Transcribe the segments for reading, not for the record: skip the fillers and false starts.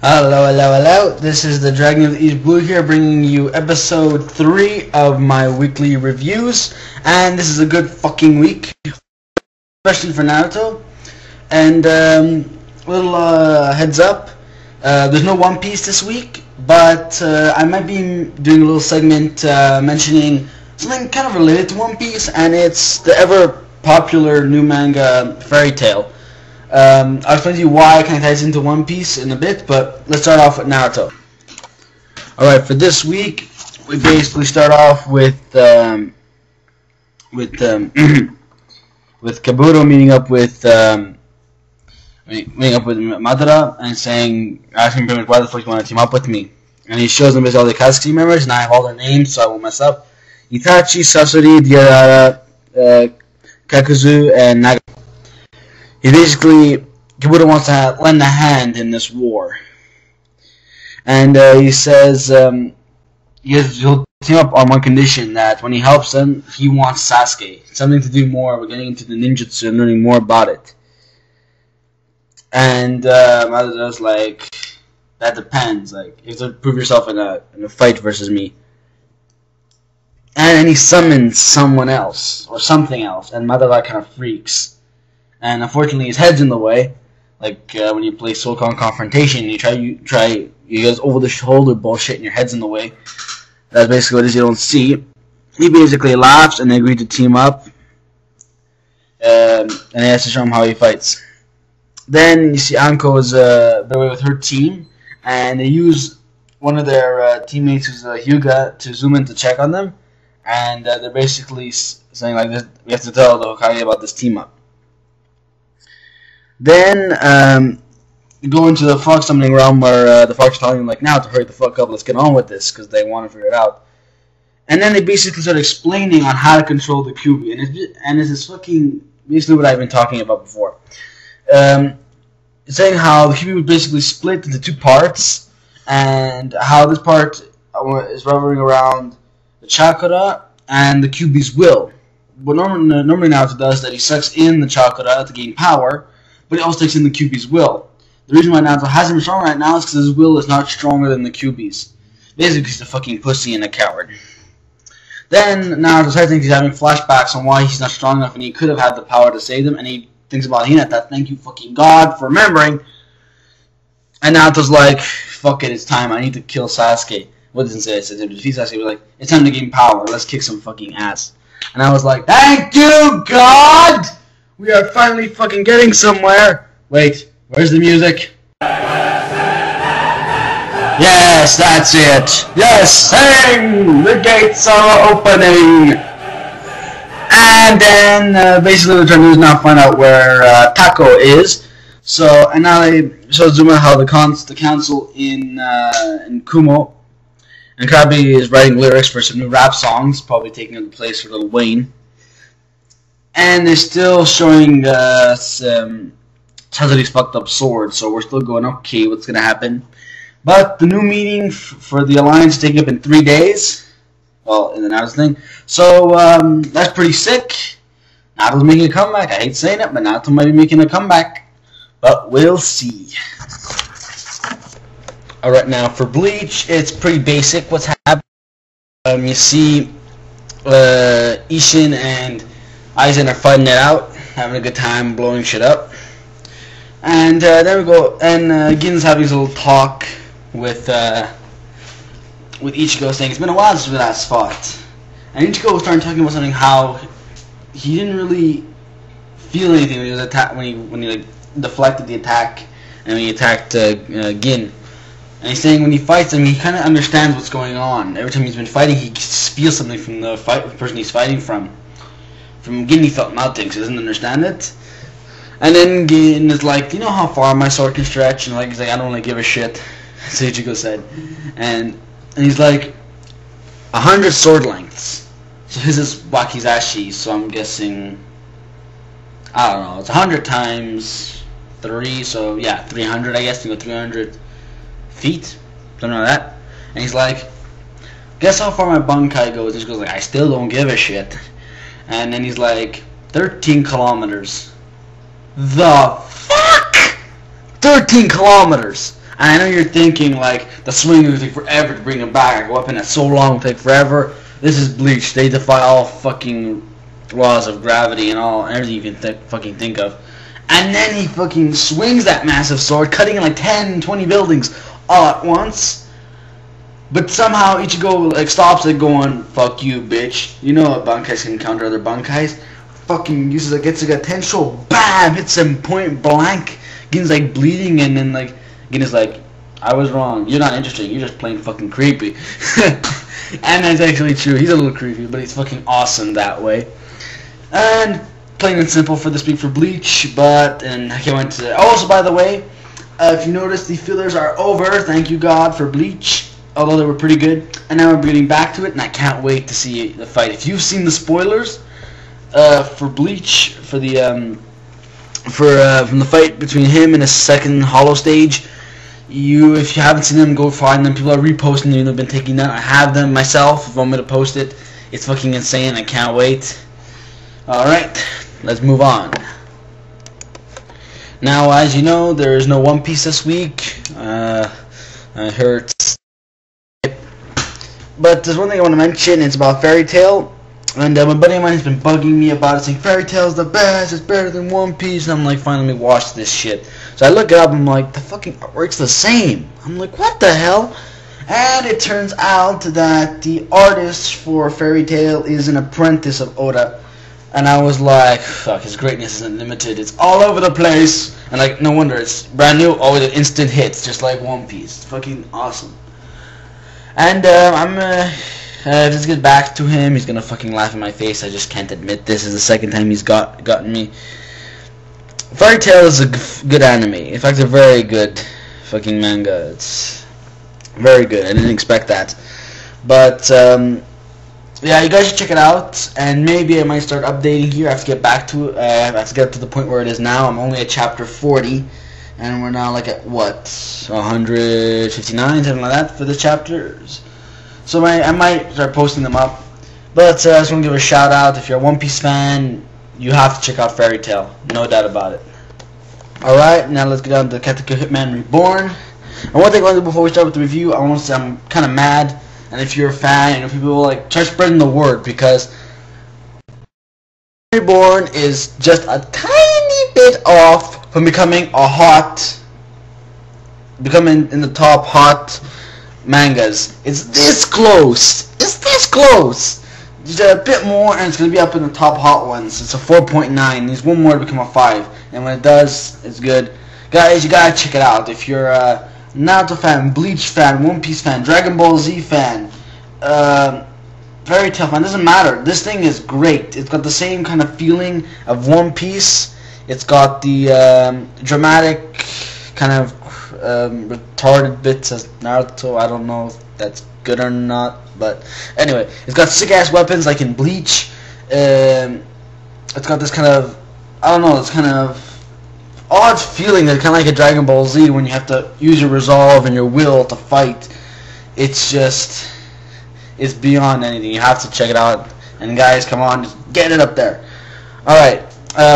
Hello, hello, hello. This is the Dragon of the East Blue here, bringing you episode 3 of my weekly reviews. And this is a good fucking week, especially for Naruto. And little heads up, there's no One Piece this week, but I might be doing a little segment mentioning something kind of related to One Piece, and it's the ever popular new manga Fairy Tail. I'll explain to you why it kind of ties into One Piece in a bit, but let's start off with Naruto. Alright, for this week, we basically start off with Kabuto meeting up with Madara and asking him why the fuck you want to team up with me. And he shows them all the Akatsuki members, and I have all their names, so I won't mess up. Itachi, Sasori, Deidara, Kakuzu, and Naga. Kabuto wants to lend a hand in this war. And he says he'll team up on one condition, that when he helps them, he wants Sasuke. Something to do more with getting into the ninjutsu and learning more about it. And Madara's like, that depends. Like, you have to prove yourself in a fight versus me. And then he summons someone else, or something else, and Madara kind of freaks. And unfortunately, his head's in the way. Like when you play Soul-Con Confrontation, you guys over the shoulder bullshit, and your head's in the way. That's basically what it is. You don't see. He basically laughs, and they agree to team up. And he has to show him how he fights. Then you see Anko is away with her team, and they use one of their teammates, who's Hyuga, to zoom in to check on them. And they're basically saying like this: we have to tell the Hokage about this team up. Then go into the Fox summoning realm, where the Fox is telling them, like, now to hurry the fuck up, let's get on with this, because they want to figure it out. And then they basically start explaining on how to control the Kyuubi, and this is fucking basically what I've been talking about before. Saying how the Kyuubi would basically split into two parts, and how this part is revolving around the chakra and the Kyuubi's will. What normally Naruto does is that he sucks in the chakra to gain power, but he also takes in the Kyuubi's will. The reason why Naruto hasn't been strong right now is because his will is not stronger than the Kyuubi's. Basically, he's a fucking pussy and a coward. Then Naruto thinks he's having flashbacks on why he's not strong enough, and he could have had the power to save them, and he thinks about Hinata. Thank you fucking God for remembering. And Naruto's like, fuck it, it's time. I need to kill Sasuke. What doesn't say? It says to defeat Sasuke. We're like, it's time to gain power. Let's kick some fucking ass. And I was like, thank you, God! We are finally fucking getting somewhere. Wait, where's the music? Yes, that's it. Yes, sing! The gates are opening. And then basically what we're trying to do is now find out where Tako is. So, and now they show Zuma how the council in Kumo, and Krabi is writing lyrics for some new rap songs, probably taking the place for Lil Wayne. And they're still showing Chazori's fucked up sword, so we're still going, okay, what's going to happen? But the new meeting for the Alliance is taking up in 3 days. Well, in the Naruto thing. So, that's pretty sick. Naruto's making a comeback. I hate saying it, but Naruto might be making a comeback. But we'll see. Alright, now for Bleach, it's pretty basic what's happening. You see Ishin and Aizen are fighting it out, having a good time, blowing shit up. And there we go, and Gin's having his little talk with Ichigo, saying it's been a while since we last fought. And Ichigo was starting talking about something, how he didn't really feel anything when he was when he like deflected the attack, and when he attacked Gin. And he's saying when he fights him, he kind of understands what's going on. Every time he's been fighting, he feels something from the person he's fighting from. From Gin, he felt nothing, so he doesn't understand it. And then Gin is like, do you know how far my sword can stretch? And he's like, I don't really give a shit. So Ichigo said. And he's like, 100 sword lengths. So his is Wakizashi, so I'm guessing, I don't know, it's 100 times 3, so yeah, 300 I guess, you go 300 feet, something like that. And he's like, guess how far my Bankai goes? And he goes like, I still don't give a shit. And then he's like, 13 kilometers. The fuck? 13 kilometers. And I know you're thinking, like, the swing would take forever to bring him back. A weapon that's so long would take forever. This is Bleach. They defy all fucking laws of gravity and all everything you can fucking think of. And then he fucking swings that massive sword, cutting in like 10, 20 buildings all at once. But somehow Ichigo like stops it, going, "Fuck you, bitch." You know what Bankais can counter other Bankais. Fucking uses it, gets like a Tensho, bam, hits him point blank. Gin's like bleeding, and then like Gin is like, "I was wrong. You're not interesting. You're just plain fucking creepy." And that's actually true. He's a little creepy, but he's fucking awesome that way. And plain and simple for this week for Bleach. And I can't wait to. Also, by the way, if you notice, the fillers are over. Thank you God for Bleach. Although they were pretty good, and now we're getting back to it, and I can't wait to see the fight. If you've seen the spoilers for Bleach, for the from the fight between him and his second Hollow stage, if you haven't seen them, go find them. People are reposting them. I've been taking them. I have them myself. If you want me to post it, it's fucking insane. I can't wait. All right, let's move on. Now, as you know, there is no One Piece this week. I heard. But there's one thing I want to mention. It's about Fairy Tail, and my buddy of mine has been bugging me about it, saying Fairy Tail's the best. It's better than One Piece. And I'm like, finally, watch this shit. So I look it up. I'm like, the fucking artwork's the same. I'm like, what the hell? And it turns out that the artist for Fairy Tail is an apprentice of Oda. And I was like, fuck, his greatness isn't limited. It's all over the place. And like, no wonder, it's brand new, always an instant hits, just like One Piece. It's fucking awesome. And let's get back to him. He's gonna fucking laugh in my face. I just can't admit this is the second time he's gotten me. Fairy Tail is a good anime. In fact, a very good fucking manga. It's very good. I didn't expect that. But yeah, you guys should check it out. And maybe I might start updating here. I have to get back to it. I have to get to the point where it is now. I'm only at chapter 40. And we're now like at what, 159, something like that for the chapters. So I might start posting them up. But I just want to give a shout out. If you're a One Piece fan, you have to check out Fairy Tail. No doubt about it. Alright, now let's get on to Katekyo Hitman Reborn. And one thing I want to do before we start with the review, I want to say I'm kind of mad. And if you're a fan, people will like try spreading the word, because Reborn is just a tiny bit off from becoming in the top hot mangas. It's this close. It's this close. Just a bit more, and it's gonna be up in the top hot ones. It's a 4.9. Needs one more to become a 5, and when it does, it's good. Guys, you gotta check it out. If you're a Naruto fan, Bleach fan, One Piece fan, Dragon Ball Z fan, Fairy Tail fan, doesn't matter. This thing is great. It's got the same kind of feeling of One Piece. It's got the dramatic kind of retarded bits as Naruto. I don't know if that's good or not, but anyway, it's got sick ass weapons like in Bleach. It's got this kind of, I don't know, it's kind of odd feeling that kind of like a Dragon Ball Z when you have to use your resolve and your will to fight. It's just, it's beyond anything. You have to check it out. And guys, come on, just get it up there. Alright,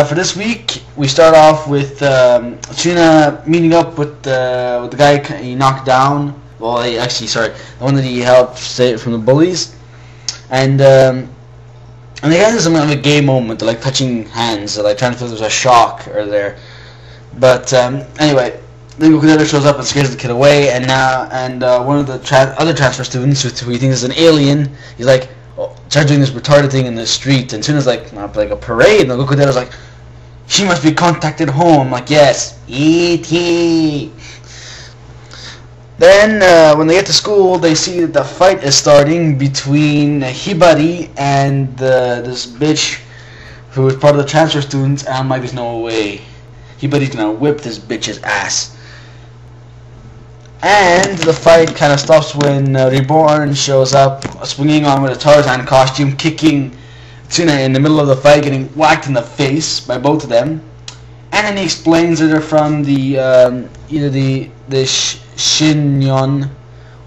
for this week, we start off with Tuna meeting up with the guy he knocked down. Well, the one that he helped save from the bullies. And they got into some kind of a gay moment. They're like touching hands. They're like trying to feel there's a shock or there. But anyway, then Goku shows up and scares the kid away. And one of the other transfer students, who he thinks is an alien, he's like, starts doing this retarded thing in the street, and Tuna's like, like a parade, and Goku Data's like, she must be contacted home. I'm like, yes, E.T. Then when they get to school, they see that the fight is starting between Hibari and this bitch who is part of the transfer students, and I'm like, there's no way. Hibari's gonna whip this bitch's ass. And the fight kind of stops when Reborn shows up, swinging on with a Tarzan costume, kicking Tuna in the middle of the fight, getting whacked in the face by both of them. And then he explains that they're from the either the Shinyon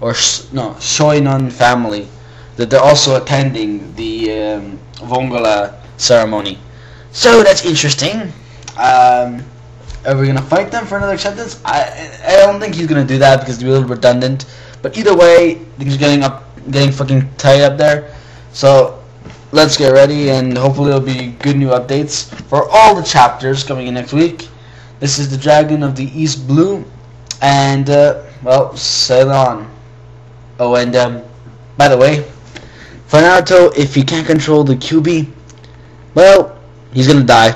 or Shoinon family, that they're also attending the Vongola ceremony. So that's interesting. Are we gonna fight them for another acceptance? I don't think he's gonna do that because it's a little redundant. But either way, things are getting fucking tight up there. So let's get ready, and hopefully there'll be good new updates for all the chapters coming in next week. This is the Dragon of the East Blue, and well, sail on. Oh, and by the way, for Naruto, if he can't control the QB, well, he's gonna die.